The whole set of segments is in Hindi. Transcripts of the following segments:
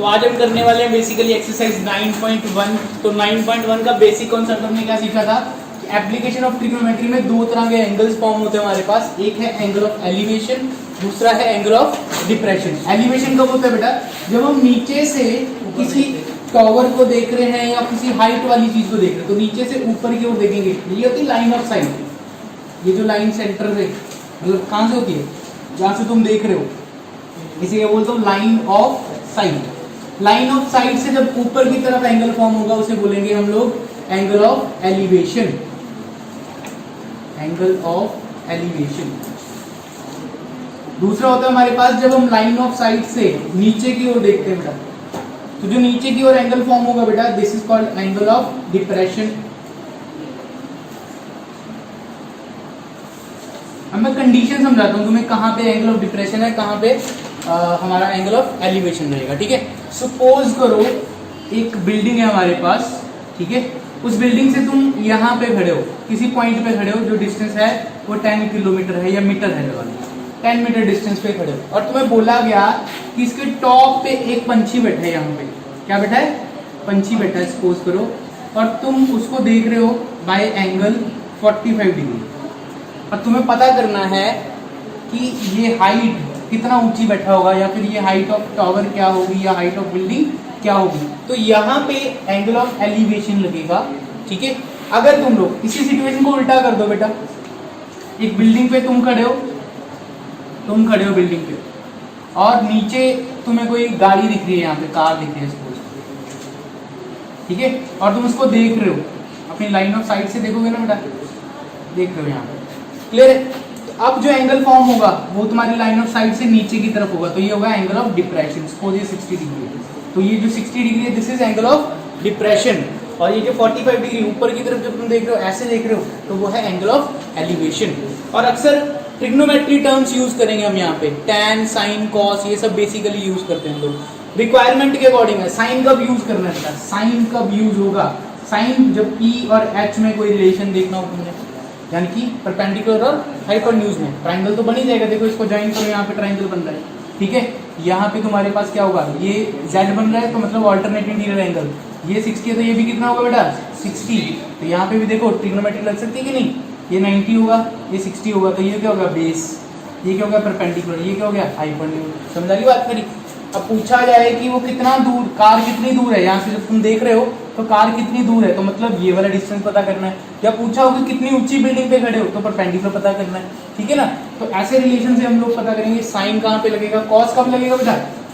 आज हम करने वाले हैं बेसिकली एक्सरसाइज 9.1। तो 9.1 का बेसिक कॉन्सेप्ट हमने क्या सीखा था कि एप्लीकेशन ऑफ ट्रिग्नोमेट्री में दो तरह के एंगल्स फॉर्म होते हैं हमारे पास। एक है एंगल ऑफ एलिवेशन, दूसरा है एंगल ऑफ डिप्रेशन। एलिवेशन कब होता है बेटा? जब हम नीचे से किसी टॉवर को देख रहे हैं या किसी हाइट वाली चीज को देख रहे हैं, तो नीचे से ऊपर की ओर देखेंगे, ये होती है लाइन ऑफ साइट। ये जो लाइन सेंटर में मतलब कहाँ से होती है, जहाँ से तुम देख रहे हो, इसे क्या बोलते हो? Line of site. Line of site से जब ऊपर की तरफ एंगल फॉर्म होगा उसे बोलेंगे हम लोग angle of elevation. Angle of elevation. दूसरा होता है हमारे पास जब हम लाइन ऑफ साइट से नीचे की ओर देखते हैं बेटा, तो जो नीचे की ओर एंगल फॉर्म होगा बेटा, this is called angle of depression. अब मैं कंडीशन समझाता हूं तुम्हें, कहां पे एंगल ऑफ डिप्रेशन है, कहां पे हमारा एंगल ऑफ एलिवेशन रहेगा। ठीक है, सपोज करो एक बिल्डिंग है हमारे पास, ठीक है, उस बिल्डिंग से तुम यहाँ पे खड़े हो, किसी पॉइंट पे खड़े हो, जो डिस्टेंस है वो 10 किलोमीटर है या मीटर है, 10 मीटर डिस्टेंस पे खड़े हो, और तुम्हें बोला गया कि इसके टॉप पे एक पंछी बैठा है। यहाँ पे क्या बैठा है? पंछी बैठा है सपोज करो, और तुम उसको देख रहे हो बाय एंगल 45 डिग्री, और तुम्हें पता करना है कि ये हाइट कितना ऊंची बैठा होगा, या फिर ये हाइट ऑफ टावर क्या होगी, या हाइट ऑफ बिल्डिंग क्या होगी। तो यहाँ पे एंगल ऑफ एलिवेशन लगेगा। ठीक है, अगर तुम लोग इसी सिचुएशन को उल्टा कर दो बेटा, एक बिल्डिंग पे तुम खड़े हो बिल्डिंग पे, और नीचे तुम्हें कोई गाड़ी दिख रही है, यहाँ पे कार दिख रही है सपोज, ठीक है, और तुम उसको देख रहे हो अपनी लाइन ऑफ साइट से, देखोगे ना बेटा, देख रहे हो यहाँ पे, क्लियर है? अब जो एंगल फॉर्म होगा वो तुम्हारी लाइन ऑफ साइट से नीचे की तरफ होगा, तो ये होगा एंगल ऑफ डिप्रेशन। सपोज ये 60 डिग्री है, तो ये जो 60 डिग्री है this is angle of depression, और ये जो 45 डिग्री ऊपर की तरफ जब तुम देख रहे हो, ऐसे देख रहे हो, तो वो है एंगल ऑफ एलिवेशन। और अक्सर ट्रिग्नोमेट्री टर्म्स यूज करेंगे हम यहाँ पे, टैन, साइन, कॉस, ये सब बेसिकली यूज करते हैं हम लोग। रिक्वायरमेंट के अकॉर्डिंग है। साइन कब यूज करना है? साइन कब यूज होगा? साइन जब P और H में कोई रिलेशन देखना हो तुमने, यानी कि परपेंडिकुलर और हाइपोटेन्यूज में, ट्राइंगल तो बन ही जाएगा। देखो इसको ज्वाइन करो, यहाँ पे ट्राइंगल बन रहा है, ठीक है, यहाँ पे तुम्हारे पास क्या होगा, ये Z बन रहा है, तो मतलब ऑल्टरनेट इंटीरियर एंगल, ये 60 है, तो ये भी कितना होगा बेटा? 60। तो यहाँ पे भी देखो ट्रिग्नोमेट्री लग सकती है कि नहीं, ये 90 होगा, ये 60 होगा, तो ये क्या होगा? बेस। ये क्या होगा? परपेंडिकुलर। ये क्या हो गया? हाइपोटेन्यूज। समझ आ गई बात मेरी? अब पूछा जाए कि वो कितना दूर, कार कितनी दूर है यहाँ से, जब तुम देख रहे हो तो कार कितनी दूर है, तो मतलब ये वाला डिस्टेंस पता करना है। या पूछा हो कि कितनी ऊंची बिल्डिंग पे खड़े हो, तो परपेंडिकुलर पता करना है, ठीक है ना। तो ऐसे रिलेशन से हम लोग पता करेंगे। साइन कहाँ पे लगेगा? कॉस कब लगेगा बेटा?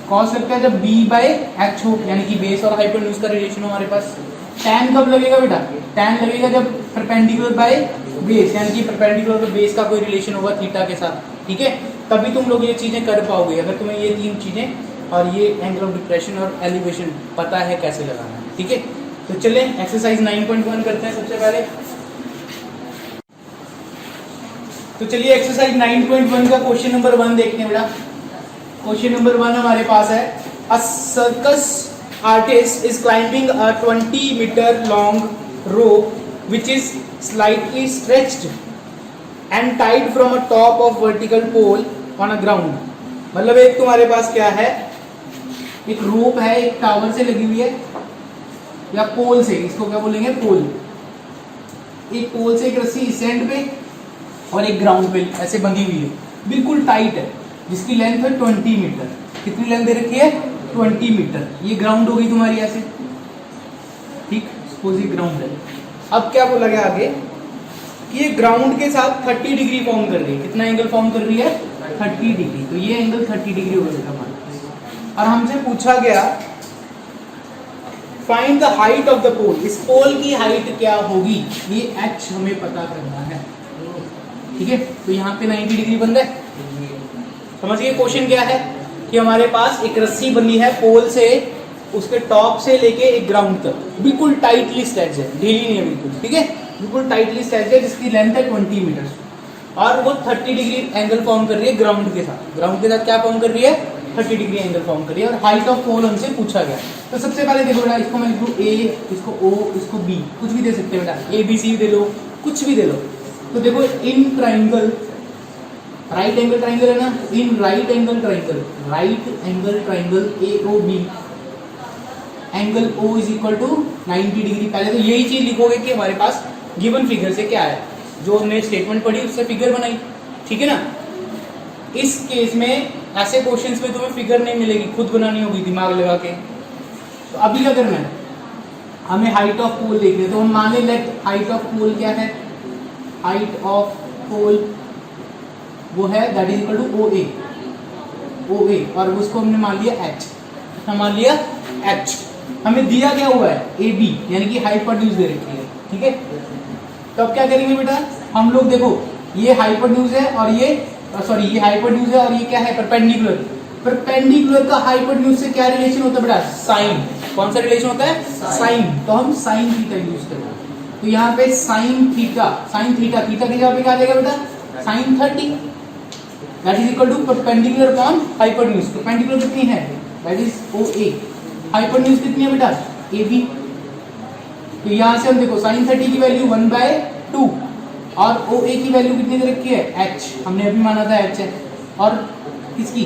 कॉस लगता है जब B/H हो, यानी कि बेस और हाइपोटेन्यूज का रिलेशन हो हमारे पास। टैन कब लगेगा बेटा? टैन लगेगा जब परपेंडिकुलर बाय बेस, यानी कि परपेंडिकुलर और बेस का कोई रिलेशन होगा थीटा के साथ, ठीक है, तभी तुम लोग ये चीजें कर पाओगे। अगर तुम्हें ये तीन चीजें और ये एंगल ऑफ डिप्रेशन और एलिवेशन पता है कैसे लगाना है, ठीक है। तो चलें एक्सरसाइज 9.1 करते हैं सबसे पहले। तो चलिए एक्सरसाइज 9.1 का क्वेश्चन नंबर 1 देखते हैं बेटा। क्वेश्चन नंबर 1 हमारे पास है, a circus artist is climbing a 20 metre long rope which is slightly stretched and tied from a top of vertical pole on a ground. मतलब एक तुम्हारे पास क्या है, एक रोप है, एक टावर से लगी हुई है, या पोल से, इसको क्या बोलेंगे? पोल। एक पोल से एक रस्सी इस एंड पे और एक ग्राउंड पे ऐसे बंधी हुई है, बिल्कुल टाइट है, जिसकी लेंथ है 20 मीटर। कितनी लेंथ दे रखी है? 20 मीटर। ये ग्राउंड हो गई तुम्हारी ऐसे, ठीक, सपोज ये ग्राउंड है। अब क्या बोला गया आगे कि ये ग्राउंड के साथ 30 डिग्री फॉर्म कर रही है। कितना एंगल फॉर्म कर रही है? 30 डिग्री। तो ये एंगल 30 डिग्री हो गया हमारे पास। और हमसे पूछा गया find the height of the pole. इस पोल की हाइट क्या होगी, ये H हमें पता करना है, ठीक है। तो यहाँ पे 90 डिग्री बन रहा है। समझिए क्वेश्चन क्या है कि हमारे पास एक रस्सी बनी है पोल से, उसके टॉप से लेके एक ग्राउंड तक, बिल्कुल टाइटली स्ट्रेच्ड है, ढीली नहीं है बिल्कुल, ठीक है, बिल्कुल टाइटली स्ट्रेच्ड है, जिसकी लेंथ है 20 मीटर, और वो 30 डिग्री एंगल फॉर्म कर रही है ग्राउंड के साथ। ग्राउंड के साथ क्या फॉर्म कर रही है? 30 डिग्री एंगल फॉर्म कर रही है। और हाइट ऑफ पोल हमसे पूछा गया। तो सबसे पहले देखो बेटा, इसको मैं लिखूँ A, इसको O, इसको B, कुछ भी दे सकते हैं बेटा, ABC दे लो, कुछ भी दे लो। तो देखो in triangle, right angle triangle है ना, in right angle triangle AOB, angle O is equal to 90 degree. पहले तो यही चीज लिखोगे कि हमारे पास गिवन फिगर से क्या है, जो हमने स्टेटमेंट पढ़ी उससे फिगर बनाई, ठीक है ना। इस केस में ऐसे क्वेश्चंस में तुम्हें फिगर नहीं मिलेगी, खुद बनानी होगी दिमाग लगा के। तो अभी क्या करना है, हमें हाइट ऑफ पोल देखनी है। तो हम मान लें हाइट ऑफ पोल क्या है, हाइट ऑफ पोल वो है that is equal to O A, और उसको हमने मान लिया h, मान लिया h। हमें दिया क्या हुआ है ए बी, यानी कि हाइपोटेन्यूज दे रखी है, ठीक है। तो अब क्या करेंगे बेटा, हम लोग देखो ये हाइपोटेन्यूज है और ये सॉरी ये हाइपोटेन्यूज है और ये क्या है परपेंडिकुलर। परपेंडिकुलर का हाइपोटेन्यूज से क्या रिलेशन होता है बेटा, साइन। कौन सा रिलेशन होता है, साइन। तो हम साइन थीटा यूज करेंगे। तो यहाँ पे साइन थीटा थीटा की जगह पे क्या आ जाएगा बेटा, sine 30 that is equal to perpendicular upon hypotenuse. Perpendicular कितनी है, दैट इज OA। हाइपोटेन्यूज कितनी है बेटा, AB। तो यहाँ से हम देखो साइन 30 की वैल्यू 1/2 और OA की वैल्यू कितनी दे रखी है, h। हमने अभी माना था h है। और किसकी,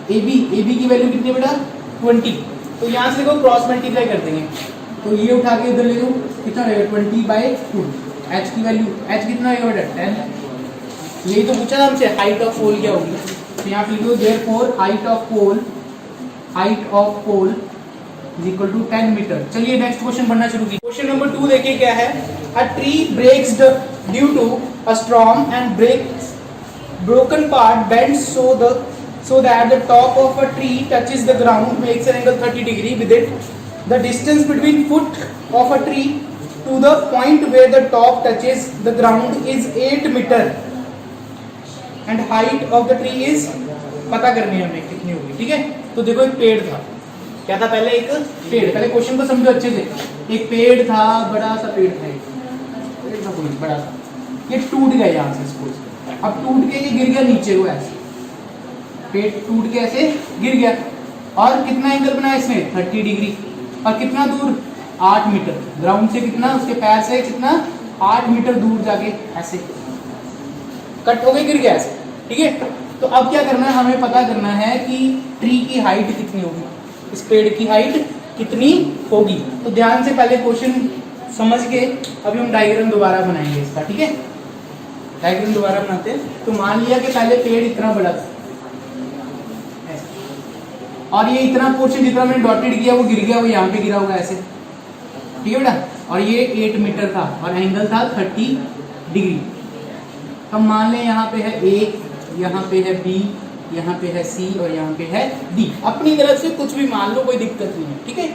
AB की वैल्यू कितनी है बेटा 20। तो यहाँ से देखो क्रॉस मल्टीप्लाई कर देंगे, तो ये उठा के इधर ले लो, कितना रहेगा 20/2। h की वैल्यू, h कितना आएगा बेटा 10। यही तो पूछा था हमसे हाइट ऑफ पोल क्या होगी। तो यहाँ पे लिखो therefore height of pole is equal to 10 metre. चलिए नेक्स्ट क्वेश्चन पढ़ना शुरू कीजिए। क्वेश्चन नंबर 2 देखिए क्या है, a tree breaks due to a storm and broken part bends so that the top of a tree touches the ground, makes an angle 30 degree with it. The distance between foot of a tree to the point where the top touches the ground is 8 meter and height of the tree is, पता करनी है हमें कितनी होगी, ठीक है। तो देखो एक पेड़ था, क्या था पहले, एक पेड़। पहले क्वेश्चन को समझो अच्छे से। एक पेड़ था, बड़ा सा पेड़ था, बड़ा सा, ये टूट गया यहाँ से सपोज। अब टूट के ये गिर गया नीचे को, ऐसे पेड़ टूट के ऐसे गिर गया। और कितना एंगल बनाया इसने 30 डिग्री। और कितना दूर 8 मीटर, ग्राउंड से कितना, उसके पैर से कितना 8 मीटर दूर जाके ऐसे कट हो गए, गिर गया ऐसे, ठीक है। तो अब क्या करना है, हमें पता करना है कि ट्री की हाइट कितनी होगी, इस पेड़ की हाइट कितनी होगी। तो ध्यान से पहले क्वेश्चन समझ के अभी हम डायग्राम दोबारा बनाएंगे इसका, ठीक है। डायग्राम दोबारा बनाते हैं। तो मान लिया कि पहले पेड़ इतना बड़ा था और ये इतना पोर्शन जितना मैंने डॉटेड किया वो गिर गया, वो यहाँ पे गिरा होगा ऐसे, ठीक है बेटा। और ये 8 मीटर था और एंगल था 30 डिग्री। हम मान लें यहाँ पे है A, यहाँ पे है B, यहाँ पे है C और यहाँ पे है D। अपनी तरफ से कुछ भी मान लो, कोई दिक्कत नहीं है, ठीक है।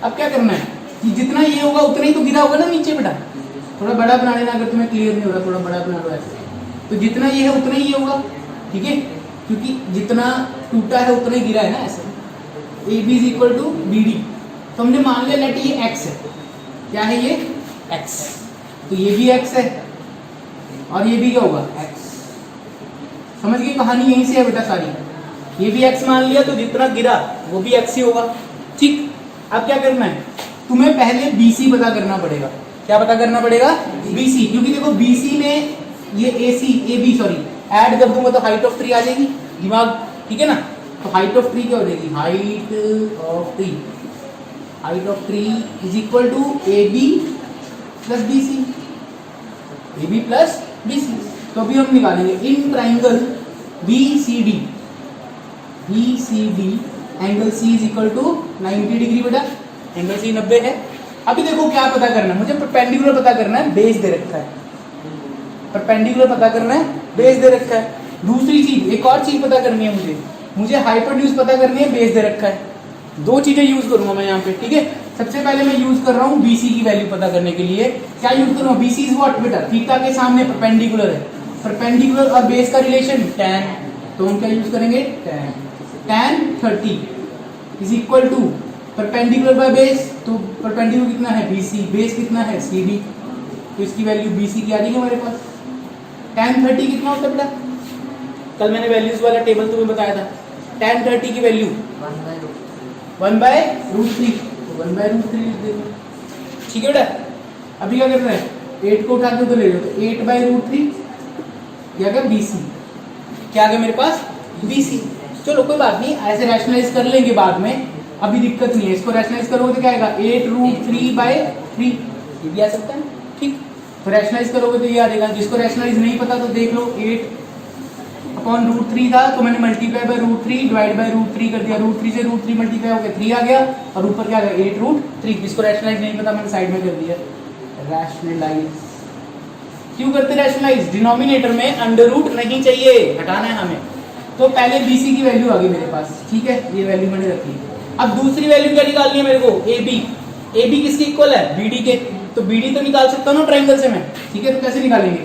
अब क्या करना है कि जितना ये होगा उतना ही तो गिरा होगा ना नीचे बेटा। थोड़ा बड़ा बना लेना, अगर तुम्हें क्लियर नहीं हो रहा थोड़ा बड़ा बना लो ऐसे। तो जितना ये है उतना ही होगा, ठीक है, क्योंकि जितना टूटा है उतना ही गिरा है ना ऐसे। AB is equal to BD। तो हमने मान लिया लेट ये x है, क्या है ये x। तो ये भी x है और ये भी क्या होगा x। समझ गई कहानी, यहीं से है बेटा सारी। ये भी x मान लिया तो जितना गिरा वो भी x ही होगा, ठीक। अब क्या करना है, तुम्हें पहले BC पता करना पड़ेगा। क्या पता करना पड़ेगा, BC, क्योंकि देखो BC में ये AB सॉरी ऐड कर दूंगा तो हाइट ऑफ ट्री आ जाएगी, दिमाग, ठीक है ना। तो हाइट ऑफ ट्री क्या हो जाएगी, height of tree is equal to AB plus BC, AB plus BC। तो अभी हम निकालेंगे in triangle BCD angle C is equal to 90 degree बेटा। एंगल C 90 है। अभी देखो क्या पता करना है, मुझे परपेंडिकुलर पता करना है, बेस दे रखा है। परपेंडिकुलर पता करना है, बेस दे रखा है। दूसरी चीज, एक और चीज पता करनी है मुझे हाइपोटेन्यूज पता करनी है, बेस दे रखा है। दो चीजें यूज करूंगा मैं यहाँ पे, ठीक है। सबसे पहले मैं यूज कर रहा हूँ BC की वैल्यू पता करने के लिए। क्या यूज करूंगा, BC इज व्हाट बेटा, थीटा के सामने परपेंडिकुलर है। परपेंडिकुलर और बेस का रिलेशन tan, तो हम क्या यूज करेंगे tan 30 is equal to perpendicular by base. तो परपेंडिकुलर कितना है BC, बेस कितना है CD। तो इसकी वैल्यू BC की आ जाएगी हमारे पास। tan 30 कितना होता है बेटा, कल मैंने वैल्यूज वाला टेबल तुम्हें बताया था। tan 30 की वैल्यू 1/√3, 1/√3 ठीक है बेटा। अभी क्या करना है, 8 को उठा के तो ले लो, तो 8/√3 क्या क्या BC, क्या आ गया मेरे पास BC। चलो कोई बात नहीं, ऐसे रैशनलाइज कर लेंगे बाद में। अभी दिक्कत नहीं है, इसको रैशनलाइज करोगे तो क्या आएगा 8√3/3, ये भी आ सकता है, ठीक। तो रैशनलाइज करोगे तो ये आ जाएगा। जिसको रैशनलाइज नहीं पता तो देख लो, 8/√3 था तो मैंने मल्टीप्लाई बाय √3 डिवाइड बाय √3 कर दिया, √3 से √3 मल्टीप्लाई हो गया 3 आ गया, और ऊपर क्या आ गया 8√3। जिसको रैशनलाइज नहीं पता मैंने साइड में कर दिया। रैशनलाइज क्यों करते रैशनलाइज? डिनोमिनेटर में अंडर रूट नहीं चाहिए, हटाना है हमें। तो पहले BC की वैल्यू आ गई मेरे पास, ठीक है, ये वैल्यू मैंने रखी। अब दूसरी वैल्यू क्या निकालनी है मेरे को? AB किसके इक्वल है? BD के। तो BD तो निकाल सकता हूँ ना ट्रायंगल से मैं, ठीक है। तो कैसे निकालेंगे?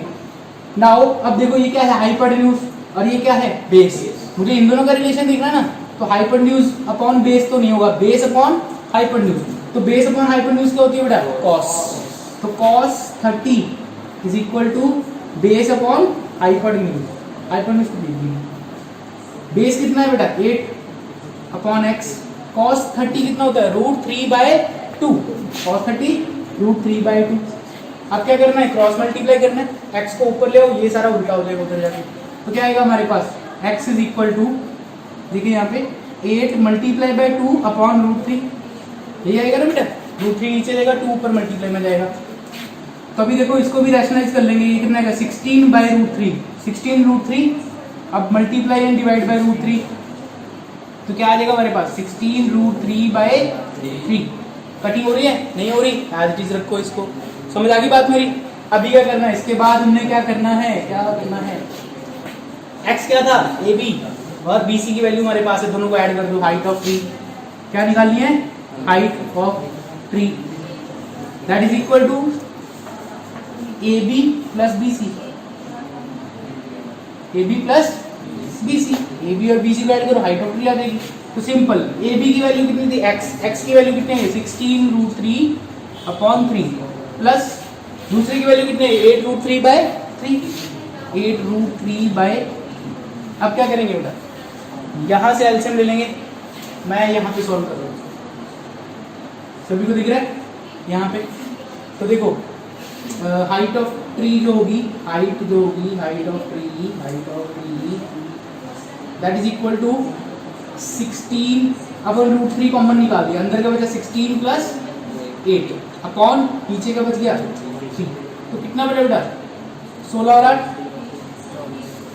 नाउ अब देखो ये क्या है? हाइपोटेन्यूज, और ये क्या है? बेस। मुझे इन दोनों का रिलेशन देखना है ना, तो हाइपोटेन्यूज अपॉन बेस तो नहीं होगा, बेस अपॉन हाइपोटेन्यूज। तो बेस अपॉन हाइपोटेन्यूज क्या होती है बेटा? कॉस। तो cos 30 is equal to base upon hypotenuse. Hypotenuse को देख लीजिए, बेस कितना है बेटा? 8/x। cos 30 कितना होता है? √3/2। cos 30 √3/2। अब क्या करना है? क्रॉस मल्टीप्लाई करना है, x को ऊपर ले आओ, ये सारा उल्टा हो जाएगा उधर जाके। तो क्या आएगा हमारे पास? x इज इक्वल टू, देखिए यहाँ पे 8 मल्टीप्लाई बाय 2 अपॉन √3, यही आएगा ना बेटा? √3 नीचे जाएगा, 2 ऊपर मल्टीप्लाई में जाएगा। तो अभी देखो इसको भी रैशनलाइज कर लेंगे, ये कितना आएगा? 16/√3। 16√3 अब मल्टीप्लाई एंड डिवाइड बाय √3, तो क्या आ जाएगा हमारे पास? 16√3/3। कटिंग हो रही है? नहीं हो रही? एज इट इज रखो इसको। समझ आ गई बात मेरी? अभी क्या करना है? इसके बाद हमने क्या करना है? x क्या था? AB, और BC की वैल्यू हमारे पास है, दोनों को ऐड कर दो। हाइट ऑफ ट्री क्या निकालनी है? Height of tree, that is equal to AB plus BC। AB plus BC, AB और BC को ऐड करो, हाइट ऑफ ट्री आ जाएगी। तो सिंपल, AB की वैल्यू कितनी थी? x की वैल्यू कितनी है? 16√3/3 प्लस दूसरे की वैल्यू कितनी है? 8√3/3। 8√3/, अब क्या करेंगे बेटा? यहां से एलसीएम ले लेंगे, मैं यहां पे सॉल्व कर रहा हूं, सभी को दिख रहा है यहाँ पे? तो देखो हाइट ऑफ ट्री जो होगी, height of tree that is equal to 16, अब √3 कॉमन निकाल दिया, अंदर का बचा 16 प्लस 8 अपॉन नीचे का बच गया 3। तो कितना बचा बेटा? 16 और 8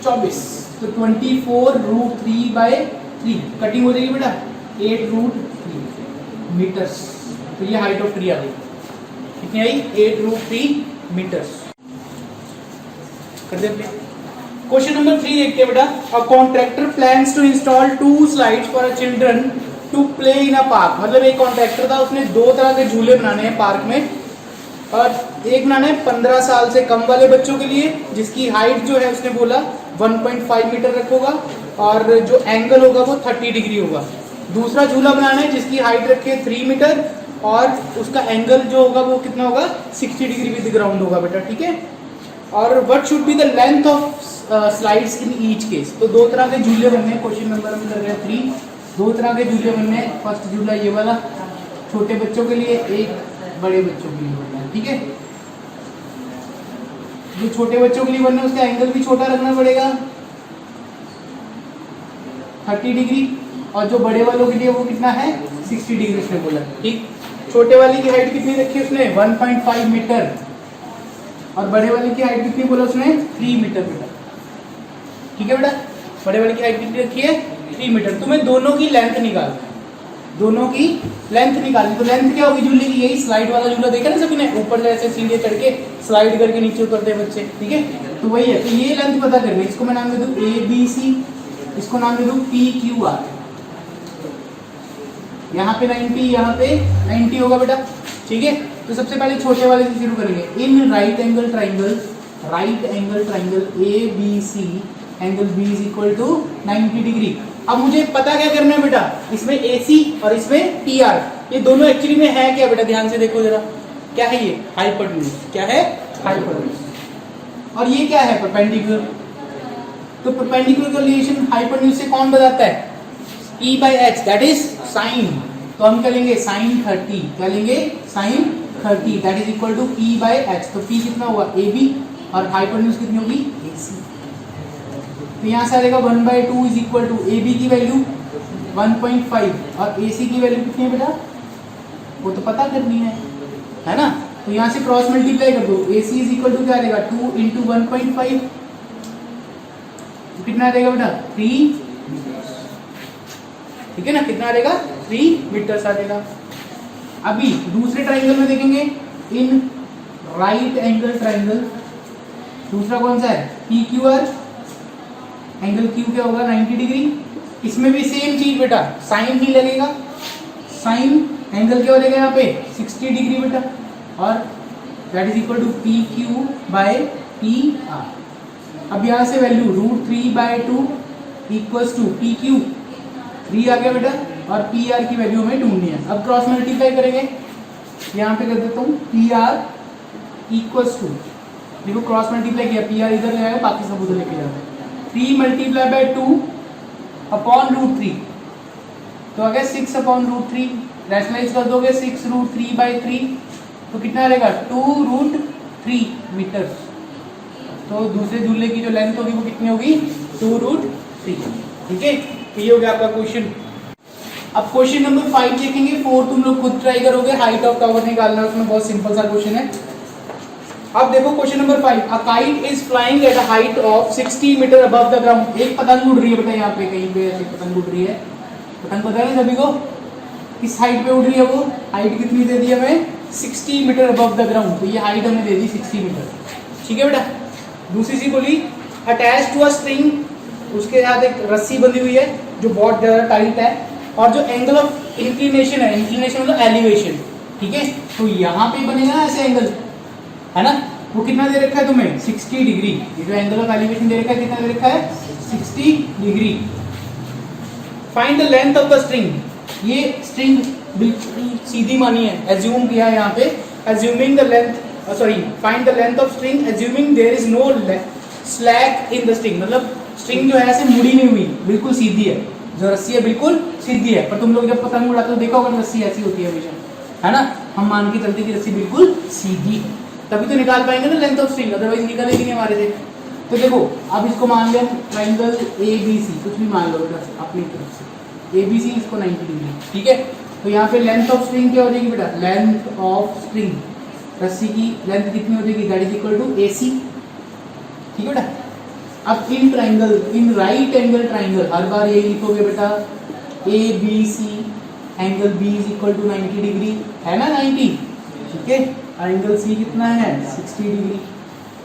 24, तो 24√3/3 कटिंग हो जाएगी बेटा 8√3 मीटर्स। तो ये हाइट ऑफ ट्री आ गई, कितनी आई? 8√3 मीटर्स। कर दे प्ले। क्वेश्चन नंबर 3 देखते हैं बेटा। A contractor plans to install 2 slides for a children to play in a park. मतलब एक कॉन्ट्रैक्टर था, उसने 2 तरह के झूले बनाने हैं पार्क में, और एक बनाना है 15 साल से कम वाले बच्चों के लिए, जिसकी हाइट जो है उसने बोला 1.5 मीटर रखोगा, और जो एंगल होगा वो 30 डिग्री होगा। दूसरा झूला बनाना है जिसकी हाइट रखे 3 मीटर, और उसका एंगल जो होगा वो कितना होगा? 60 डिग्री विद ग्राउंड होगा बेटा, ठीक है। और what should be the length of slides in each case. तो 2 तरह के झूले बनने हैं, क्वेश्चन नंबर हम कर रहे हैं 3। 2 तरह के झूले बनने हैं। फर्स्ट झूला ये वाला छोटे बच्चों के लिए, एक बड़े बच्चों के लिए बनना है, ठीक है। जो छोटे बच्चों के लिए बनना है उसका एंगल भी छोटा रखना पड़ेगा 30 डिग्री, और जो बड़े वालों के लिए वो कितना है? 60 डिग्री उसने बोला, ठीक। छोटे वाले की हाइट कितनी रखी उसने? 1.5 मीटर, और बड़े वाले की हाइट कितनी बोला उसने? 3 मीटर बेटा, ठीक है बेटा। बड़े वाले की हाइट कितनी रखी है? 3 मीटर। तुम्हें दोनों की लेंथ निकालनी, दोनों की लेंथ निकालनी। तो लेंथ क्या होगी झूले की? यही स्लाइड वाला झूला देखा ना सभी ने, ऊपर से ऐसे सीढ़ी चढ़ के स्लाइड करके नीचे उतरते हैं बच्चे, ठीक है। तो वही है, तो ये लेंथ पता करनी। इसको मैं नाम दे दूं ABC, इसको नाम दे दूं PQR। यहाँ पे 90, यहाँ पे 90 होगा बेटा, ठीक है। तो सबसे पहले छोटे वाले से शुरू करेंगे। In right angle triangle ABC, angle B is equal to 90 degree. अब मुझे पता क्या करना है बेटा? इसमें AC और इसमें TR, ये दोनों एक्चुअली में है क्या बेटा? ध्यान से देखो जरा, क्या है ये? हाइपोटेन्यूज। क्या है? हाइपोटेन्यूज। और ये क्या है? परपेंडिकुलर। तो परपेंडिकुलर का रिलेशन हाइपोटेन्यूज से कौन बताता है? E/h, that is sine. तो हम क्या लेंगे? sin 30। क्या लेंगे? sin 30, that is equal to P/h। तो P कितना हुआ? AB, और हाइपोटेन्यूज कितनी होगी? AC। तो यहाँ से आ जाएगा 1/2 इज इक्वल टू AB की वैल्यू 1.5 और AC की वैल्यू कितनी है बेटा, वो तो पता करनी है ना। तो यहाँ से क्रॉस मल्टीप्लाई कर दो, AC इज इक्वल टू क्या रहेगा 2 इंटू 1.5, तो कितना रहेगा बेटा 3, ठीक है ना, कितना रहेगा 3 मीटर्स आ जाएगा। अभी दूसरे ट्राइंगल में देखेंगे, इन राइट एंगल ट्राइंगल, दूसरा कौन सा है PQR, एंगल Q क्या होगा 90 डिग्री। इसमें भी सेम चीज बेटा, साइन ही लगेगा, साइन एंगल क्या हो जाएगा यहाँ पे 60 डिग्री बेटा, और that is equal to PQ by PR। अब यहाँ से वैल्यू √3/2 इक्वल्स टू PQ 3 आ गया बेटा, और PR की वैल्यू हमें ढूंढनी है। अब क्रॉस मल्टीप्लाई करेंगे, यहाँ पे कर देता हूँ PR इक्वल्स टू, देखो क्रॉस मल्टीप्लाई किया, PR इधर ले आएगा, बाकी सब उधर लेके जाओ, 3 मल्टीप्लाई बाय 2 अपॉन √3, तो आ गया 6/√3, रैशनलाइज कर दोगे 6√3/3, तो कितना रहेगा 2√3 मीटर। तो दूसरे दूल्हे की जो लेंथ होगी वो कितनी होगी 2√3, ठीक है। तो ये हो गया आपका क्वेश्चन। अब क्वेश्चन नंबर 5 देखेंगे, 4 तुम लोग खुद ट्राई करोगे, हाइट ऑफ टावर निकालना है, उसमें बहुत सिंपल सा क्वेश्चन है। अब देखो question number 5, a kite is flying at a height of 60 metre above the ground. एक पतंग उड़ रही है बेटा, यहाँ पे कहीं पे ऐसी पतंग उड़ रही है, पतंग पता है सभी को किस हाइट पे उड़ रही है, वो हाइट कितनी दे दी हमें 60 मीटर अबव द ग्राउंड, तो ये हाइट हमें दे दी 60 मीटर, ठीक है बेटा। दूसरी चीज बोली अटैच टू अ स्ट्रिंग, उसके साथ एक रस्सी बंधी हुई है जो बहुत ज्यादा टाइट है, और जो एंगल ऑफ इंक्लिनेशन है, इंक्लिनेशन मतलब एलिवेशन, ठीक है, तो यहाँ पे बनेगा ना ऐसे एंगल, है ना, वो कितना दे रखा है तुम्हें 60 डिग्री। ये जो एंगल ऑफ एलिवेशन दे रखा है कितना दे रखा है 60 degree. Find the length of the string, ये स्ट्रिंग बिल्कुल सीधी मानी है, एज्यूम किया है यहाँ पे, assuming the length, sorry find the length of string assuming there is no slack in the string, मतलब स्ट्रिंग जो है ऐसे मुड़ी नहीं हुई, बिल्कुल सीधी है, जो रस्सी है बिल्कुल सीधी है। पर तुम लोग जब पतंग उड़ाते हो देखा होगा रस्सी ऐसी होती है हमेशा, है ना, हम मान के चलते कि रस्सी बिल्कुल सीधी है, तभी तो निकाल पाएंगे ना लेंथ ऑफ स्ट्रिंग, अदरवाइज निकलेगी नहीं हमारे से। तो देखो अब इसको मान लें ट्राइंगल ABC, कुछ भी मान लो अपनी तरफ से, ABC इसको 90 डिग्री, ठीक है। तो यहाँ पे लेंथ ऑफ स्ट्रिंग क्या हो जाएगी बेटा, लेंथ ऑफ स्ट्रिंग, रस्सी की लेंथ कितनी हो जाएगी, that is equal to AC, ठीक है बेटा। अब in triangle, in right angle triangle, हर बार यही लिखोगे बेटा, ABC angle B is equal to 90 degree, है ना 90, ठीक है, एंगल C कितना है 60 डिग्री।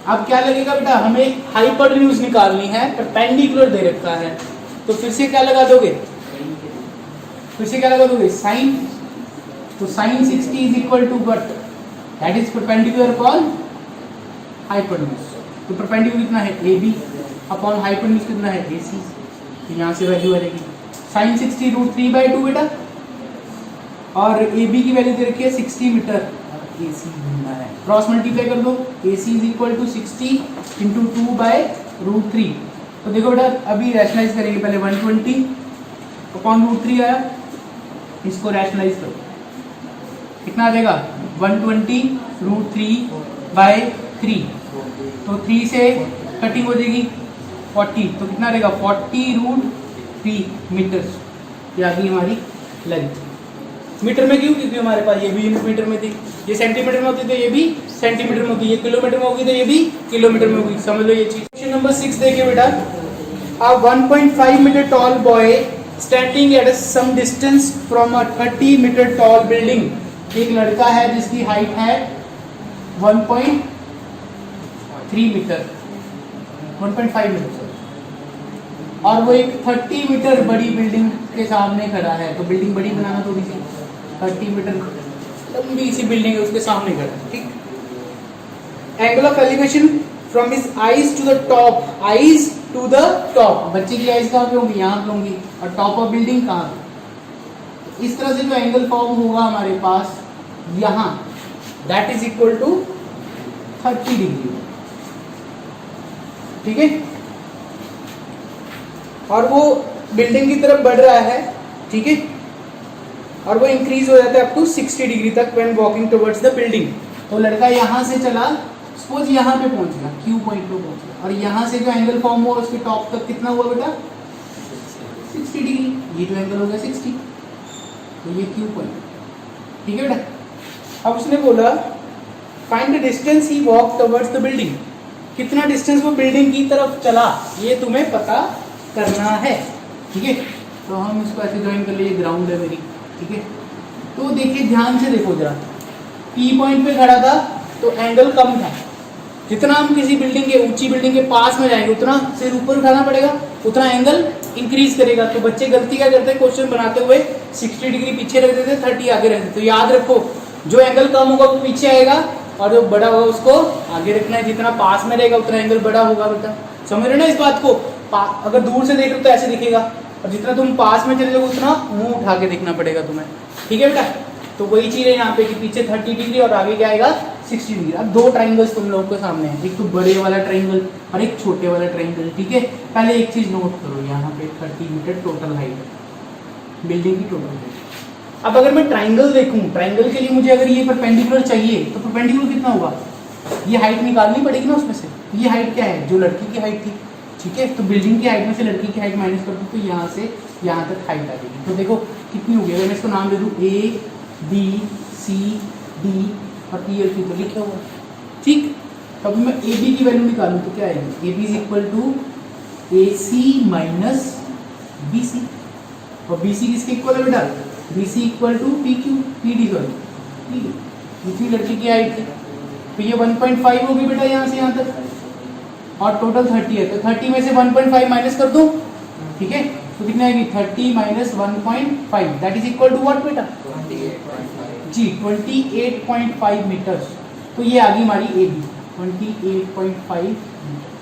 अब क्या लगेगा बेटा, हमें हाइपोटेन्यूज निकालनी है, परपेंडिकुलर दे रखा है, तो फिर से क्या लगा दोगे, फिर से क्या लगा दोगे साइन, तो sine 60 is equal to what, that is perpendicular upon hypotenuse, तो परपेंडिकुलर कितना है AB अपॉन हाइपोटेन्यूज कितना है AC, तो यहाँ से वैल्यू आएगी साइन 60 √3/2 बेटा, और AB की वैल्यू दे रखी है 60 मीटर, AC ढूंढना है, क्रॉस मल्टीप्लाई कर दो, AC is equal to 60 into 2/√3। तो देखो बेटा अभी रैशनलाइज करेंगे, पहले 120 अपॉन √3 आया, इसको रैशनलाइज करो, कितना आ जाएगा 120 √3/3, तो 3 से कटिंग हो जाएगी 40, तो कितना रहेगा 40√3 मीटर, ये आ गई हमारी लेंथ। मीटर में क्यों, क्योंकि हमारे पास ये भी यूनिट मीटर में थी, ये सेंटीमीटर में होती तो ये भी सेंटीमीटर में होती, ये किलोमीटर में होगी तो ये भी किलोमीटर में होगी, समझ लो ये चीज। क्वेश्चन नंबर 6 देखिए बेटा, a 1.5 metre tall boy standing at some distance from a 30 metre tall building, एक लड़का है जिसकी हाइट है 1.3 मीटर, 1.5 मीटर, और वो एक 30 मीटर बड़ी बिल्डिंग के सामने खड़ा है, तो बिल्डिंग बड़ी बनाना थोड़ी सी, 30 मीटर लंबी सी बिल्डिंग है उसके सामने खड़ा है, ठीक। Angle of elevation from his eyes to the top, eyes to the top, बच्चे की आईज कहाँ पे होंगी, यहाँ पे होंगी, और टॉप ऑफ बिल्डिंग कहाँ पे, इस तरह से जो एंगल फॉर्म होगा हमारे पास यहाँ, that is equal to 30 degree, ठीक है, और वो बिल्डिंग की तरफ बढ़ रहा है, ठीक है, और वो इंक्रीज हो जाता है अप टू 60 डिग्री तक when walking towards the building. तो लड़का यहाँ से चला, सपोज यहाँ पे पहुंच गया, Q पॉइंट पे पहुंच गया, और यहाँ से जो एंगल फॉर्म हुआ उसके टॉप तक कितना हुआ बेटा 60 डिग्री, ये जो एंगल हो गया 60, तो ये Q पॉइंट, ठीक है बेटा। अब उसने बोला find the distance he walk towards the building, कितना डिस्टेंस वो बिल्डिंग की तरफ चला ये तुम्हें पता करना है, ठीक है। तो हम इसको ऐसे ज्वाइन कर लिए, ग्राउंड है मेरी, ठीक है। तो देखिए ध्यान से देखो जरा, P पॉइंट पे खड़ा था तो एंगल कम था, जितना हम किसी बिल्डिंग के, ऊंची बिल्डिंग के पास में जाएंगे उतना सिर ऊपर उठाना पड़ेगा, उतना एंगल इंक्रीज करेगा। तो बच्चे गलती क्या करते हैं, क्वेश्चन बनाते हुए 60 डिग्री पीछे रख देते, 30 आगे रख देते। तो याद रखो जो एंगल कम होगा वो पीछे आएगा और जो बड़ा होगा उसको आगे रखना है, जितना पास में रहेगा उतना एंगल बड़ा होगा बेटा, समझ रहे हो ना इस बात को। अगर दूर से देख रहे हो तो ऐसे दिखेगा, और जितना तुम पास में चले जाओगे उतना मुंह उठा के देखना पड़ेगा तुम्हें, ठीक है बेटा। तो वही चीज है यहाँ पे कि पीछे 30 डिग्री और आगे क्या आएगा 60 डिग्री। अब दो ट्राइंगल्स तुम लोगों के सामने हैं, एक तो बड़े वाला ट्राइंगल और एक छोटे वाला ट्राइंगल, ठीक है। पहले एक चीज नोट करो, यहाँ पे 30 मीटर टोटल हाइट, बिल्डिंग की टोटल हाइट। अब अगर मैं ट्राइंगल देखूं, ट्राइंगल के लिए मुझे अगर ये परपेंडिकुलर चाहिए तो परपेंडिकुलर कितना होगा, ये हाइट निकालनी पड़ेगी ना उसमें से। ये हाइट क्या है, जो लड़की की हाइट थी, ठीक है। तो बिल्डिंग की हाइट में से लड़की की हाइट माइनस कर दूँ तो यहाँ से यहाँ तक हाइट आ जाएगी। तो देखो कितनी होगी, अगर मैं इसको नाम दे दूँ ABCD और PLQ तो लिखा हुआ, ठीक। तो अभी मैं AB की वैल्यू निकालूँ तो क्या आएगी, AB is equal to AC minus BC, और BC किसके इक्वल है बेटा, BC equal to PQ, PD sorry, इतनी लड़की की हाइट थी। तो ये 1.5 होगी बेटा यहाँ से यहाँ तक, और टोटल 30 है, तो 30 में से 1.5 माइनस कर दूँ, ठीक है। तो कितना आएगी 30 minus 1.5, that is equal to what बेटा, 28.5 जी, 28.5 मीटर्स। तो ये आ गई हमारी AB 28.5 मीटर।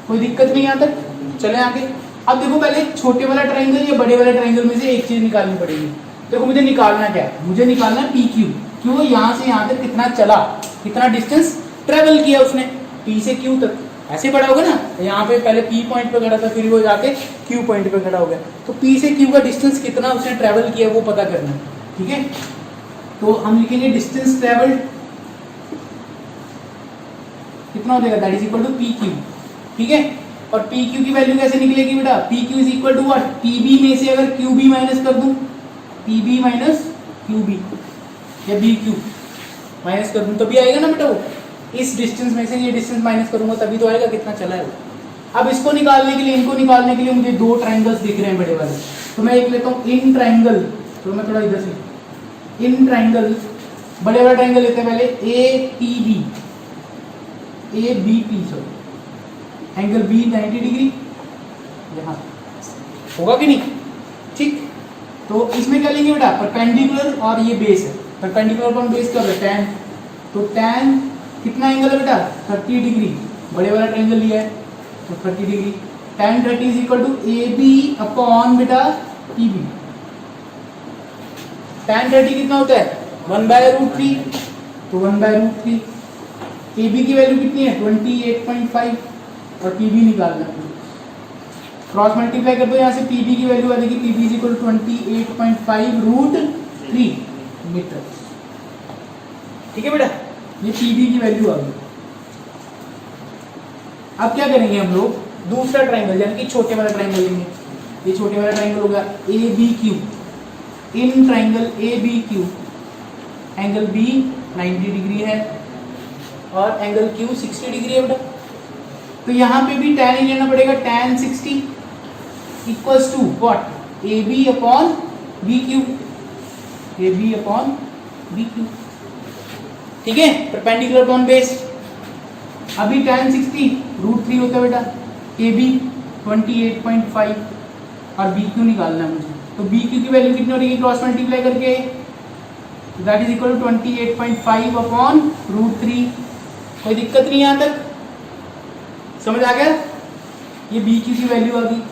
कोई दिक्कत नहीं यहाँ तक, चले आगे। अब देखो पहले छोटे वाला ट्राइंगल या बड़े वाले ट्राइंगल में से एक चीज निकालनी पड़ेगी। देखो मुझे निकालना क्या है, मुझे निकालना है PQ, क्यों यहाँ से यहाँ तक कितना चला, कितना डिस्टेंस ट्रेवल किया उसने P से Q तक, ऐसे बड़ा होगा ना। यहाँ पे पहले P पॉइंट पे खड़ा था, फिर वो जाके Q पॉइंट पे खड़ा हो गया, तो P से Q का डिस्टेंस कितना उसने ट्रेवल किया वो पता करना है, ठीक है। तो हम लिखेंगे डिस्टेंस ट्रेवल्ड कितना हो जाएगा, that is equal to PQ, ठीक है। और PQ की वैल्यू कैसे निकलेगी बेटा, PQ is equal to what, PB में से अगर QB माइनस कर दूं, PB माइनस QB या BQ माइनस कर दूं तभी आएगा ना बेटा वो, इस डिस्टेंस में से ये डिस्टेंस माइनस करूंगा तभी तो आएगा कितना चला है वो। अब इसको निकालने के लिए, इनको निकालने के लिए मुझे दो ट्राइंगल्स दिख रहे हैं बड़े वाले, तो मैं एक लेता हूँ इन ट्राइंगल, तो मैं थोड़ा इधर से इन ट्राइंगल, बड़े वाला ट्राइंगल लेते हैं पहले ABP sorry, angle B 90 degree, यहाँ होगा कि नहीं, ठीक। तो इसमें क्या लेंगे बेटा, परपेंडिकुलर और ये बेस है, परपेंडिकुलर पर बेस कर रहे हैं tan, तो tan कितना एंगल है बेटा 30 डिग्री, बड़े वाला ट्रायंगल लिया है तो 30 degree, tan 30 is equal to AB upon बेटा PB। tan 30 कितना होता है 1/√3, तो 1/√3। AB की वैल्यू कितनी है 28.5 और PB निकालना है, क्रॉस मल्टीप्लाई कर दो यहाँ से, PB की वैल्यू आ जाएगी, PB is equal to 28.5√3 metre, ठीक है बेटा, ये PB की वैल्यू आ गई। अब क्या करेंगे हम लोग, दूसरा ट्रायंगल यानी कि छोटे वाला ट्रायंगल लेंगे, ये छोटे वाला ट्रायंगल होगा ABQ, in triangle ABQ angle B 90 degree है और एंगल Q 60 डिग्री है बेटा, तो यहाँ पे भी tan ही लेना पड़ेगा, tan 60 equals to what, AB upon BQ, AB upon BQ, ठीक है, परपेंडिकुलर अपॉन बेस। अभी tan 60 √3 होता है बेटा, AB 28.5 और BQ निकालना है मुझे, तो BQ की वैल्यू कितनी हो रही है क्रॉस मल्टीप्लाई करके, that is equal to 28.5 upon √3। कोई दिक्कत नहीं यहाँ तक, समझ आ गया। ये BQ की वैल्यू आ गई,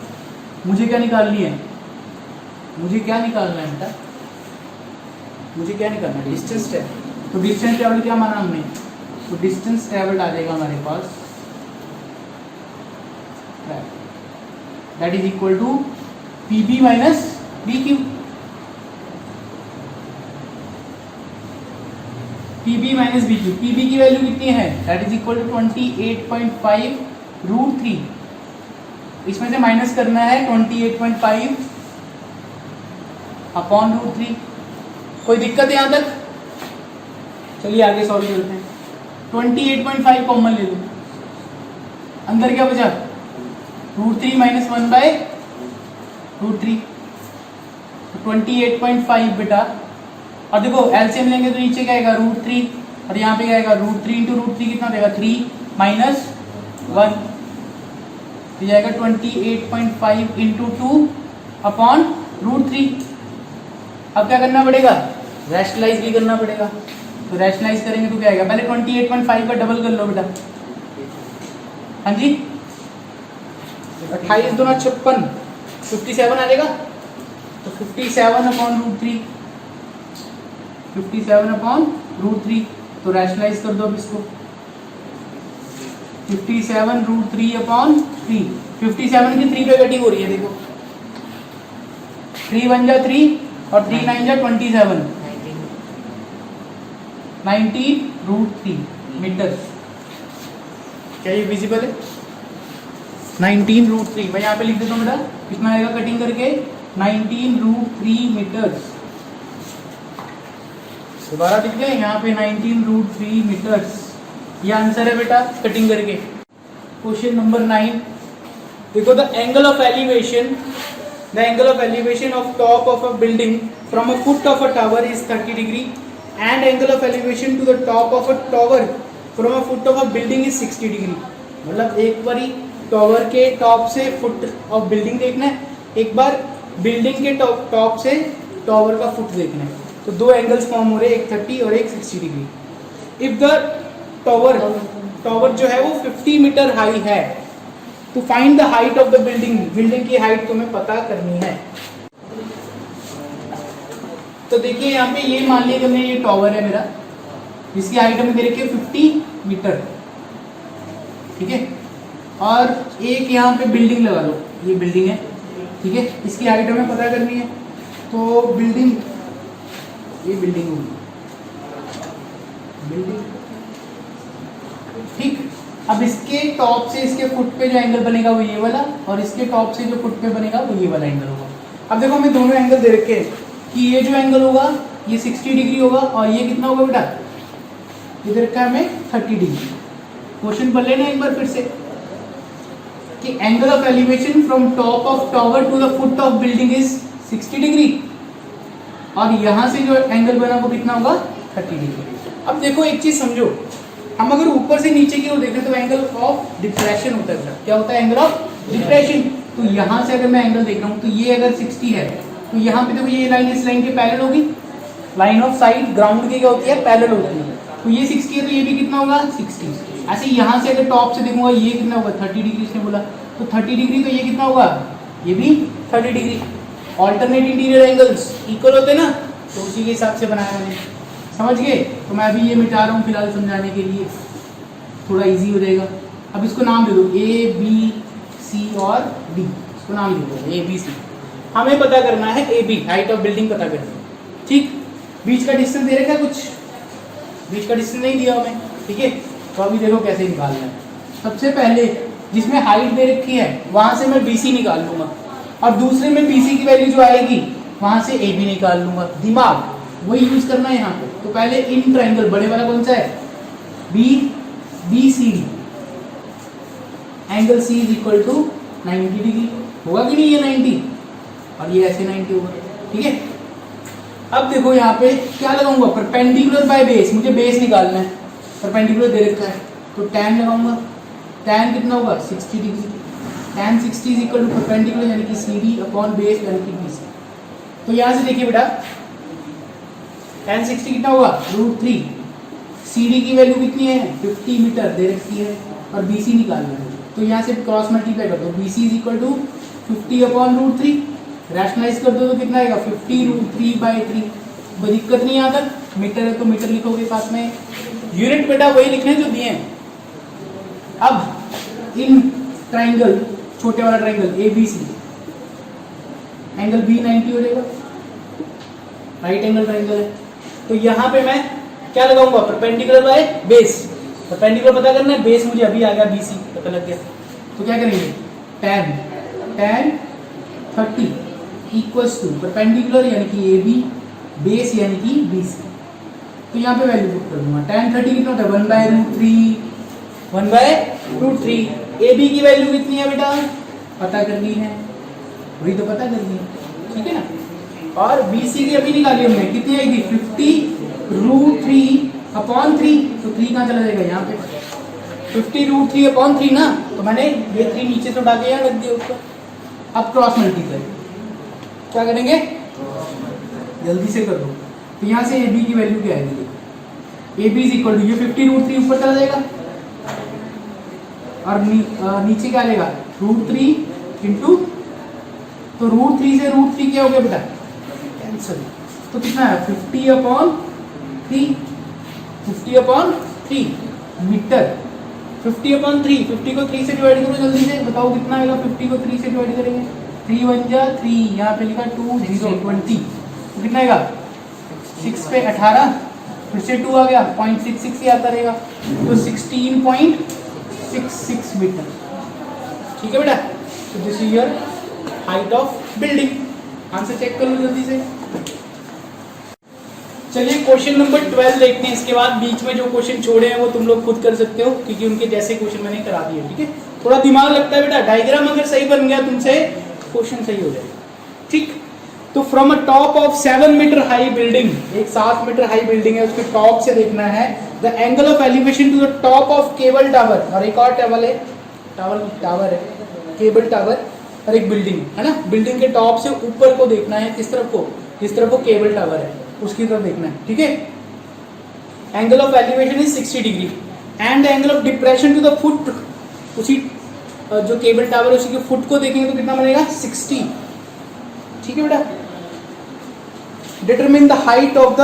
मुझे क्या निकालनी है, मुझे क्या निकालना है बेटा, मुझे क्या निकालना है, डिस्टेंस ट्रेवल। तो डिस्टेंस ट्रेवल क्या माना हमने, तो डिस्टेंस ट्रेवल आ जाएगा हमारे पास, that is equal to PB minus BQ। PB minus BQ, PB की वैल्यू कितनी है, दैट इज इक्वल टू 28.5 √3 इसमें से माइनस करना है 28.5 अपॉन √3। कोई दिक्कत है यहाँ तक? चलिए आगे सॉल्व करते हैं। 28.5 कॉमन ले लो, अंदर क्या बचा? √3 माइनस 1/√3, 28.5 बेटा। और देखो एलसीएम लेंगे तो नीचे क्या आएगा? √3, और यहाँ पे क्या आएगा? √3 इंटू √3 कितना देगा? 3 माइनस 1, तो जाएगा 28.5 इंटू 2 अपॉन √3। अब क्या करना पड़ेगा? रैशनलाइज भी करना पड़ेगा। तो रैशनलाइज करेंगे तो क्या आएगा? पहले 28.5 का डबल कर लो बेटा। हाँ जी, 28 दूना 56, 57 आ जाएगा। तो 57 अपॉन √3, 57 अपॉन √3। तो रैशनलाइज कर दो अब इसको। 57 √3 अपॉन 3, 57 की 3 पे कटिंग हो रही है, देखो 3 1 जा 3 और 3 9 जा 27, 19 √3 मीटर। क्या ये विजिबल है? 19 √3। मैं यहाँ पे लिख देता हूँ बेटा, कितना आएगा कटिंग करके? 19 √3 मीटर्स। दोबारा लिख दें यहाँ पे 19 √3 मीटर्स। ये आंसर है बेटा कटिंग करके। क्वेश्चन नंबर 9, देखो the angle of elevation of top of a building from a foot of a tower is 30 degree and angle of elevation to the top of a tower from a foot of a building is 60 degree. मतलब एक बार टावर के टॉप से फुट ऑफ बिल्डिंग देखना है, एक बार बिल्डिंग के टॉप से टावर का फुट देखना है। तो दो एंगल्स फॉर्म हो रहे हैं, एक 30 और एक 60 डिग्री। इफ द टावर जो है वो 50 मीटर हाई है, to find the height of the building की हाइट तुम्हें पता करनी है। तो देखिए यहाँ पे ये मान लिया हमने, ये टावर है मेरा, जिसकी हाइट हमें दे रखी है 50 मीटर, ठीक है। और एक यहाँ पे बिल्डिंग लगा लो, ये बिल्डिंग है, ठीक है, इसकी हाइट हमें पता करनी है। तो बिल्डिंग, ये बिल्डिंग होगी, बिल्डिंग, ठीक। अब इसके टॉप से इसके फुट पे जो एंगल बनेगा वो ये वाला, और इसके टॉप से जो फुट पे बनेगा वो ये वाला एंगल होगा। अब देखो हमें दोनों एंगल दे रखे हैं कि ये जो एंगल होगा ये 60 डिग्री होगा, और ये कितना होगा बेटा? ये दे रखा है हमें 30 डिग्री। क्वेश्चन पढ़ लेना एक बार फिर से कि angle of elevation from top of tower to the foot of building is 60 degree, और यहां से जो एंगल बना वो कितना होगा? 30 डिग्री। अब देखो एक चीज समझो, हम अगर ऊपर से नीचे की ओर देखें तो एंगल ऑफ डिप्रेशन होता है। क्या होता है? Angle of depression. तो यहाँ से अगर मैं एंगल देख रहा हूँ तो ये अगर 60 है तो यहाँ पे देखो ये लाइन इस लाइन के पैरेलल होगी। लाइन ऑफ साइट ग्राउंड की क्या होती है? पैरेलल होती है। तो ये 60 है तो ये भी कितना होगा? 60। ऐसे यहाँ से अगर टॉप से देखूंगा ये कितना होगा? 30 डिग्री इसने बोला, तो 30 डिग्री, तो ये कितना होगा? ये भी 30 degree. Alternate interior angles equal होते ना, तो उसी के हिसाब से बनाया मैंने, समझ गए? तो मैं अभी ये मिटा रहा हूँ फिलहाल समझाने के लिए, थोड़ा इजी हो जाएगा। अब इसको नाम दे दो A, B, C और D, इसको नाम दे दो A, B, C। हमें पता करना है A, B, height of building पता करनी है, ठीक। बीच का डिस्टेंस दे रखा है, कुछ बीच का डिस्टेंस नहीं दिया हमें, ठीक है। तो अभी देखो कैसे निकालना है। सबसे पहले जिसमें हाइट दे रखी है वहां से मैं BC निकाल लूंगा, और दूसरे में BC की वैल्यू जो आएगी वहां से AB निकाल लूंगा। दिमाग वही यूज करना है यहाँ पे। तो पहले इन ट्रायंगल, बड़े वाला कौन सा है? BCD, angle C is equal to 90 degree होगा कि नहीं? ये 90 और ये ऐसे 90 होगा, ठीक है। अब देखो यहाँ पे क्या लगाऊंगा? परपेंडिकुलर बाय बेस, मुझे बेस निकालना है, परपेंडिकुलर दे रखा है तो tan लगाऊंगा। tan कितना होगा? 60 degree. tan 60 is equal to perpendicular यानी कि CD अपॉन बेस यानी कि BC। तो यहाँ से देखिए बेटा tan 60 कितना होगा? √3। CD की वैल्यू कितनी है? 50 मीटर दे रखी है, और BC निकालना है। तो यहाँ से क्रॉस मल्टीप्लाई कर दो, BC is equal to 50 upon √3। Rationalise कर दो तो कितना आएगा? 50 √3/3। कोई दिक्कत नहीं यहाँ तक? मीटर है तो मीटर लिखोगे साथ में, यूनिट बेटा वही लिखने जो दिए हैं। अब इन ट्राइंगल, छोटे वाला ट्राइंगल ABC, एंगल B 90 हो जाएगा, राइट एंगल ट्राइंगल है। तो यहाँ पे मैं क्या लगाऊंगा? Perpendicular by base. परपेंडिकुलर पता करना है, बेस मुझे अभी आ गया BC, पता लग गया। तो क्या करेंगे? tan tan 30 equals to perpendicular यानी कि ए बी, बेस यानी कि बी सी। तो यहाँ पे वैल्यू पुट कर दूंगा। tan 30 कितना होता है 1/√3, 1/√3। ए बी की वैल्यू कितनी है बेटा, पता करनी है, वही तो पता करनी है, ठीक है ना। और बी सी की अभी निकाली हमने, कितनी आएगी 50√3/3। तो 3 कहाँ चला जाएगा यहाँ पे, 50√3/3 ना, तो मैंने ये 3 नीचे से उठा के यहाँ रख दिया ऊपर। अब क्रॉस मल्टीप्लाई क्या करेंगे, जल्दी से कर दो। तो यहाँ से ए बी की वैल्यू क्या आएगी, A B is equal to ये 50√3 ऊपर चला जाएगा और नीचे क्या आएगा √3 इंटू, तो √3 से √3 क्या हो गया बेटा, कैंसिल। तो कितना है 50/3, 50/3 मीटर, 50/3, 50 को 3 से डिवाइड करो जल्दी से, बताओ कितना आएगा। 50 को 3 से डिवाइड करेंगे, 3 1 जा 3, यहाँ पे लिखा 2 0 20, तो कितना आएगा 6 पे 18, फिर से 2 आ गया 0.66 ही आता रहेगा, तो 16.66 मीटर, ठीक है बेटा। तो this is your height of building. Answer check कर लो जल्दी से। चलिए क्वेश्चन नंबर 12 देखते हैं, इसके बाद बीच में जो क्वेश्चन छोड़े हैं वो तुम लोग खुद कर सकते हो, क्योंकि उनके जैसे क्वेश्चन मैंने करा दिए, ठीक है। थोड़ा दिमाग लगता है बेटा, डायग्राम अगर सही बन गया तुमसे क्वेश्चन सही हो जाएगा, ठीक। तो from a top of 7 metre high building, एक 7 मीटर हाई बिल्डिंग है, उसके टॉप से देखना है the angle of elevation to the top of cable tower, और एक और टावर है, टावर है केबल टावर, और एक बिल्डिंग है ना, बिल्डिंग के टॉप से ऊपर को देखना है, किस तरफ को, जिस तरफ को केबल टावर है उसकी तरफ देखना है, ठीक है। Angle of elevation is 60 degree and angle of depression to the foot, उसी जो केबल टावर है उसी के फुट को देखेंगे तो कितना बनेगा 60, ठीक है बेटा। Determine the height of the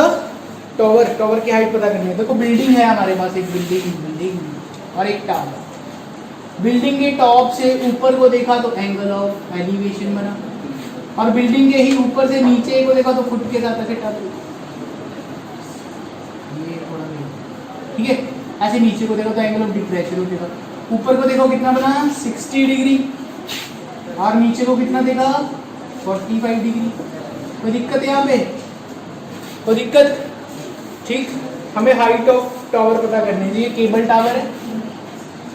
tower, tower की हाइट पता करनी है। देखो बिल्डिंग है हमारे पास, एक बिल्डिंग और एक टावर। बिल्डिंग के टॉप से ऊपर को देखा तो एंगल ऑफ एलिवेशन बना, और बिल्डिंग के ही ऊपर से नीचे को देखा तो फुट के साथ ऐसे टच, ये थोड़ा ठीक है। ऐसे नीचे को देखो तो एंगल ऑफ डिप्रेशन होगा, ऊपर को देखो कितना बना 60 डिग्री, और नीचे को कितना देखा 45 डिग्री। कोई दिक्कत है यहाँ पे, कोई दिक्कत, ठीक। हमें हाइट ऑफ टावर पता करनी है। ये केबल टावर है,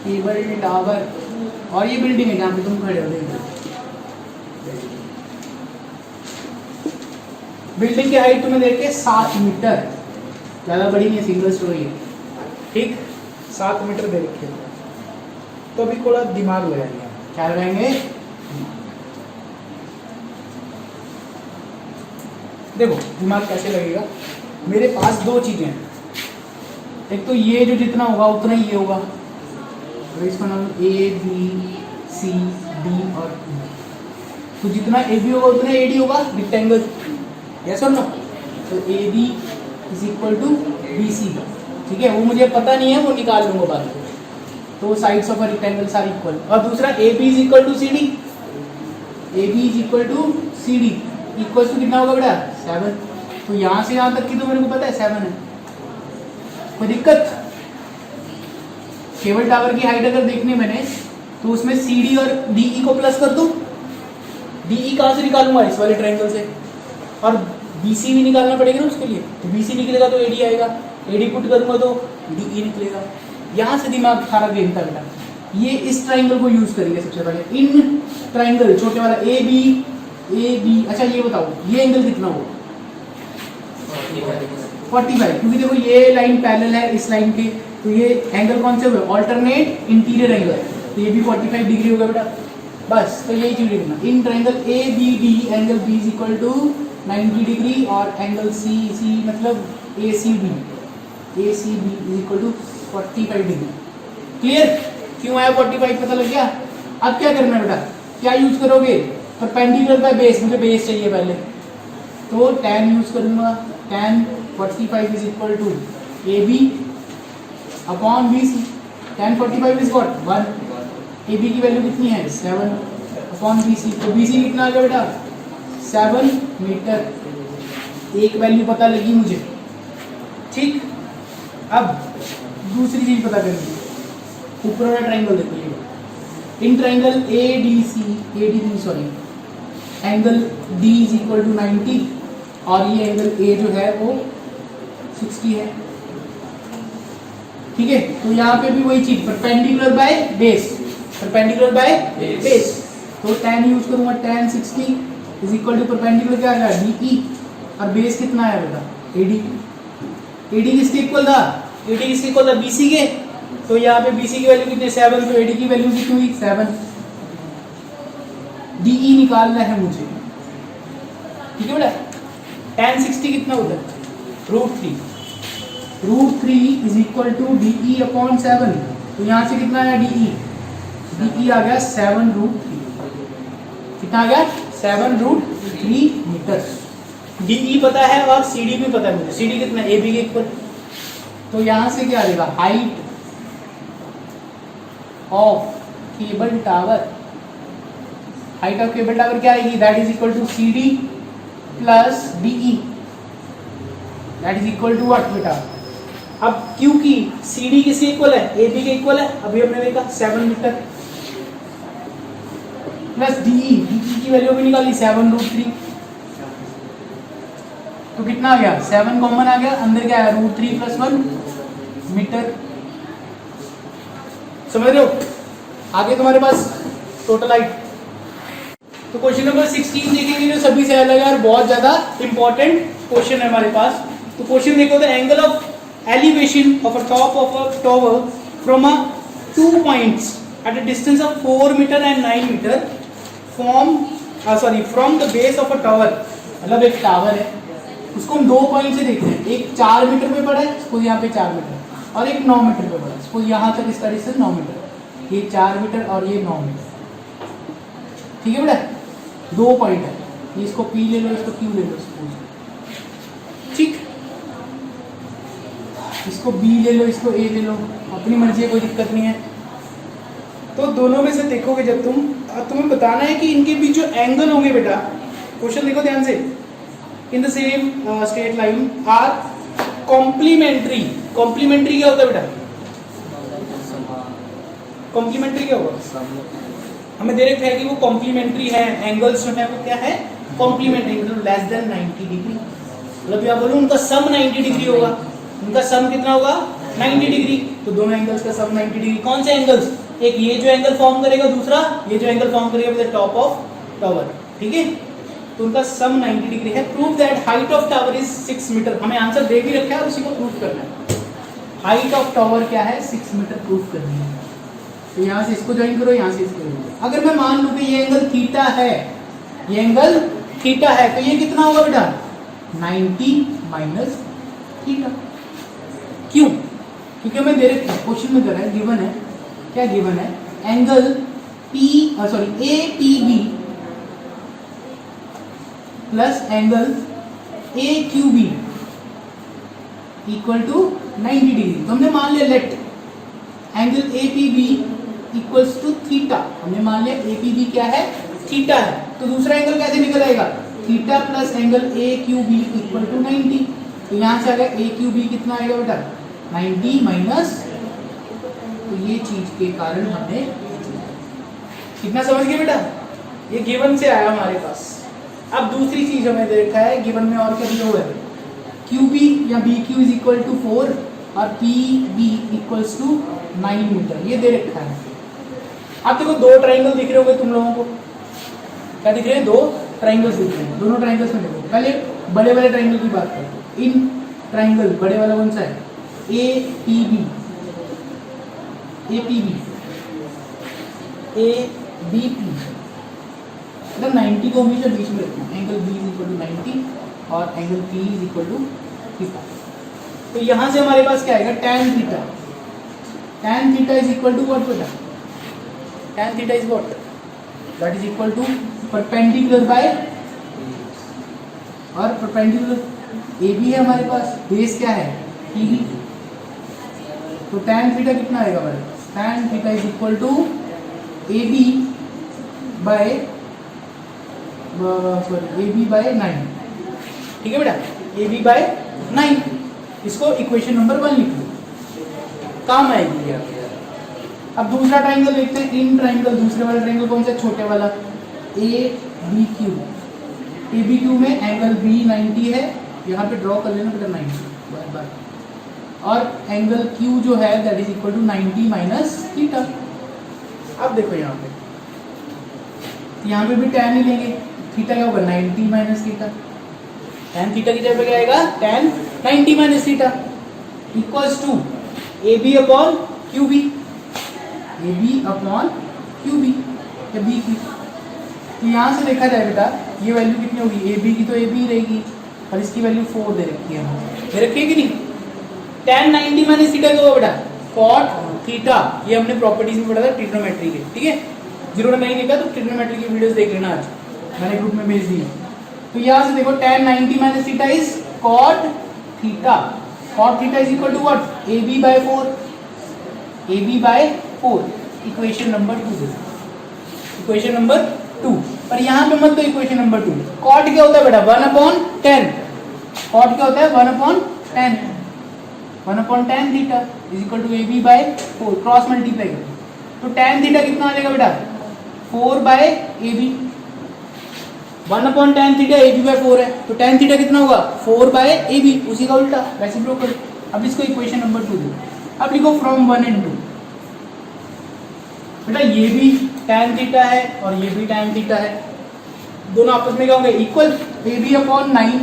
केबल टावर, और ये बिल्डिंग है जहाँ पे तुम खड़े हो। बिल्डिंग की हाइट तुम्हें देख के 7 मीटर, ज़्यादा बड़ी नहीं है, सिंगल स्टोरी है, ठीक। 7 मीटर दे रखे, तो अभी थोड़ा दिमाग लगाएंगे, क्या लगाएंगे, देखो दिमाग कैसे लगेगा। मेरे पास 2 चीज़ें हैं, एक तो ये जो जितना होगा उतना ही ये होगा, तो इसका नाम ए बी सी डी और ई, तो जितना ए बी होगा उतना ए डी होगा, रेक्टेंगल, यस और नो। तो A B is equal to B C, ठीक है। वो मुझे पता नहीं है, वो निकाल लूंगा बाद में। तो sides of a rectangle are equal, और दूसरा A B is equal to C D, A B is equal to C D equal to कितना होगा बेटा 7। तो यहाँ से यहाँ तक की तो मेरे को पता है 7 है, कोई दिक्कत। केबल टावर की हाइट अगर देखनी मैंने तो उसमें सी डी और डी ई को प्लस कर दो, डी ई कहाँ से निकालूंगा, इस वाले ट्रायंगल से, और बी सी भी निकालना पड़ेगा ना उसके लिए, तो बी सी निकलेगा तो ए डी आएगा, ए डी पुट करूंगा तो डी ई निकलेगा। यहाँ से दिमाग सारा गेम था बेटा। ये इस ट्रायंगल को यूज करेंगे सबसे पहले, इन ट्रायंगल छोटे वाला ए बी, अच्छा ये बताओ ये एंगल कितना होगा 45, क्योंकि देखो ये लाइन पैरेलल है इस लाइन के, तो ये एंगल कौन से हुए, ऑल्टरनेट इंटीरियर एंगल, तो ये भी 45 डिग्री होगा बेटा। बस तो यही चीज लिखना, in triangle A B D angle B is equal to 90 degree, और एंगल सी सी मतलब A C B is equal to 45 degree. Clear, क्यों आया 45 पता लग गया। अब क्या करना है बेटा, क्या यूज करोगे, परपेंडिकुलर बाय बेस, मुझे बेस चाहिए पहले, तो tan यूज करूंगा, tan 45 is equal to A B upon B C, tan 45 is what 1, A B की वैल्यू कितनी है 7 अपॉन बी सी, तो बी सी कितना आ गया बेटा 7 मीटर, एक वैल्यू पता लगी मुझे, ठीक। अब दूसरी चीज पता करनी है, ऊपर वाला ट्रायंगल देखो, in triangle ADB sorry angle D is equal to 90 और ये एंगल A जो है वो 60 है। ठीक है, तो यहाँ पे भी वही चीज perpendicular by base, perpendicular by base. तो tan यूज करूंगा, tan 60 is equal to perpendicular क्या आएगा DE और बेस कितना है बेटा AD। AD किसके इक्वल था? AD किसके इक्वल था? BC के। तो यहाँ पे BC की वैल्यू कितनी 7, तो AD की वैल्यू कितनी हुई 7। DE निकालना है मुझे। ठीक है बेटा, tan 60 कितना होता है √3 is equal to DE upon 7। तो यहाँ से कितना आया DE आ गया 7√3। कितना आ गया 7√3 मीटर। DE पता है और CD भी पता है मुझे। CD कितना AB के इक्वल। तो यहाँ से क्या आ जाएगा height of cable tower, height of cable tower क्या आएगी? That is equal to CD plus DE, that is equal to what बेटा? अब क्योंकि CD किसके इक्वल है? AB के इक्वल है। अभी हमने देखा 7 मीटर प्लस DE की वैल्यू भी निकाली 7√3। तो कितना आ गया 7 कॉमन आ गया, अंदर क्या है √3 प्लस 1 मीटर। समझ रहे हो? आगे तुम्हारे पास टोटल हाइट। तो क्वेश्चन नंबर 16 देखेंगे जो सभी से अलग है और बहुत ज्यादा इंपॉर्टेंट क्वेश्चन है हमारे पास। तो क्वेश्चन देखो, the angle of elevation of a top of a tower from a 2 points at a distance of 4 meter and 9 meter from the base of a tower. मतलब एक टावर है, उसको हम 2 पॉइंट से देखते हैं। एक 4 मीटर पे पड़ा है, सपोज यहाँ पे 4 मीटर, और एक 9 मीटर पे पड़ा है, सपोज यहाँ तक इसका डिस्टेंस 9 मीटर। ये 4 मीटर और ये 9 मीटर। ठीक है बेटा, 2 पॉइंट है, ये इसको P ले लो, इसको Q ले लो सपोज। ठीक, इसको B ले लो, इसको A ले लो, अपनी मर्जी है, कोई दिक्कत नहीं है। तो दोनों में से देखोगे जब तुम्हें बताना है कि इनके बीच जो एंगल होंगे बेटा, क्वेश्चन देखो ध्यान से, in the same straight line are complementary. Complementary क्या होता है बेटा? कॉम्प्लीमेंट्री क्या होगा? हमें दे रखा है कि वो कॉम्प्लीमेंट्री है, एंगल्स जो है वो क्या है कॉम्प्लीमेंट्री, मतलब लेस देन 90 डिग्री। मतलब या बोलूं उनका सम 90 डिग्री होगा। उनका सम कितना होगा 90 डिग्री। तो दोनों एंगल्स का सम 90 डिग्री। कौन से एंगल्स? एक ये जो एंगल फॉर्म करेगा, दूसरा ये जो एंगल फॉर्म करेगा with the top of tower. ठीक है, तो उनका सम 90 डिग्री है। Prove that height of tower is 6 metre. हमें आंसर दे भी रखा है और उसी को प्रूव करना है। हाइट ऑफ टावर क्या है 6 मीटर प्रूव करनी है। तो यहाँ से इसको ज्वाइन करो, यहाँ से इसको ज्वाइन करो। अगर मैं मान लूं कि ये एंगल थीटा है, ये एंगल थीटा है, तो ये कितना होगा बेटा 90 माइनस थीटा। क्यों? क्योंकि हमें दे रखे क्वेश्चन में दे रहा है, गिवन है, क्या गिवन है? Angle APB plus angle AQB equal to 90 degree. तो हमने मान लिया let angle APB equals to theta. हमने मान लिया APB क्या है थीटा है। तो दूसरा एंगल कैसे निकल आएगा? Theta plus angle AQB equal to 90। तो यहाँ से आएगा AQB कितना आएगा बेटा 90 माइनस। तो ये चीज के कारण हमने कितना समझ गए बेटा? ये गिवन से आया हमारे पास। अब दूसरी चीज हमें दे रखा है गिवन में और क्या दिया हुआ है? QB या BQ इज इक्वल टू 4 और PB इक्वल्स टू 9 मीटर, ये दे रखा है। अब देखो 2 ट्राइंगल दिख रहे होंगे तुम लोगों को। क्या दिख रहे हैं? 2 ट्राइंगल्स दिख रहे हैं। दोनों ट्राइंगल्स में देखो, पहले बड़े वाले ट्राइंगल की बात करते हैं। इन ट्राइंगल बड़े वाला कौन सा है? APB ABP। मतलब 90 को हमेशा बीच में रखना। Angle B is equal to 90 और angle P is equal to theta. तो यहाँ से हमारे पास क्या आएगा tan theta. tan theta is equal to what बेटा? tan theta is what? That is equal to perpendicular by, और परपेंडिकुलर AB है हमारे पास, बेस क्या है PB। तो tan थीटा कितना आएगा हमारे पास? tan theta is equal to AB by AB by 9। ठीक है बेटा, AB बाय 9। इसको इक्वेशन नंबर 1 लिख लो, काम आएगी यार। अब दूसरा ट्राइंगल देखते हैं, इन ट्राइंगल, दूसरे वाला ट्राइंगल कौन सा, छोटे वाला, A B Q. A B Q में एंगल बी 90 है, यहाँ पे ड्रॉ कर लेना बेटा 90 बार बार, और एंगल क्यू जो है that is equal to 90 minus theta. अब देखो यहाँ पे भी tan ही लेंगे, थीटा क्या होगा 90 माइनस थीटा, tan थीटा की जगह पे क्या आएगा tan 90 minus theta equals to A B upon Q B, A B upon Q B या बी की। तो यहाँ से देखा जाए बेटा ये वैल्यू कितनी होगी, ए बी की तो ए बी रहेगी और इसकी वैल्यू 4 दे रखी है, दे रखी है कि नहीं। tan 90 माइनस थीटा क्या होगा बेटा cot थीटा, ये हमने प्रॉपर्टीज में पढ़ा था ट्रिग्नोमेट्री के, ठीक है। जिन्होंने नहीं देखा तो ट्रिग्नोमेट्री की वीडियोस देख लेना, आज मैंने ग्रुप में भेज दी है। तो यहाँ से देखो tan 90 minus theta is cot theta, cot theta is equal to what, AB by 4, AB by 4, equation number 2, equation number 2। पर यहाँ पे मत दो इक्वेशन नंबर 2, cot क्या होता है बेटा 1/10, cot क्या होता है 1/10, 1/10 theta is equal to AB by 4, cross multiply करो तो tan थीटा कितना आ जाएगा बेटा 4/AB, 1/10 थीटा AB by 4 है तो tan थीटा कितना होगा 4/AB, उसी का उल्टा रेसिप्रोकल। अब इसको इक्वेशन नंबर 2 दो, अब लिखो फ्रॉम 1 and 2। बेटा ये भी tan थीटा है और ये भी tan थीटा है, दोनों आपस में क्या होंगे इक्वल, AB अपॉन 9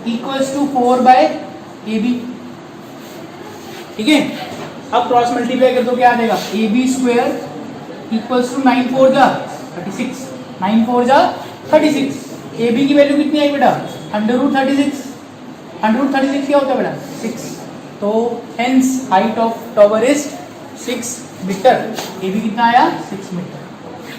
इक्वल्स टू 4/AB, ठीक है। अब क्रॉस मल्टीप्लाई कर दो क्या आ जाएगा, AB स्क्वायर इक्वल्स टू 9 4 जा 36, 9 4 जा 36, AB की वैल्यू कितनी आई बेटा √36, √36 क्या होता है बेटा 6, तो hence height of tower is 6 metre, AB कितना आया 6 मीटर।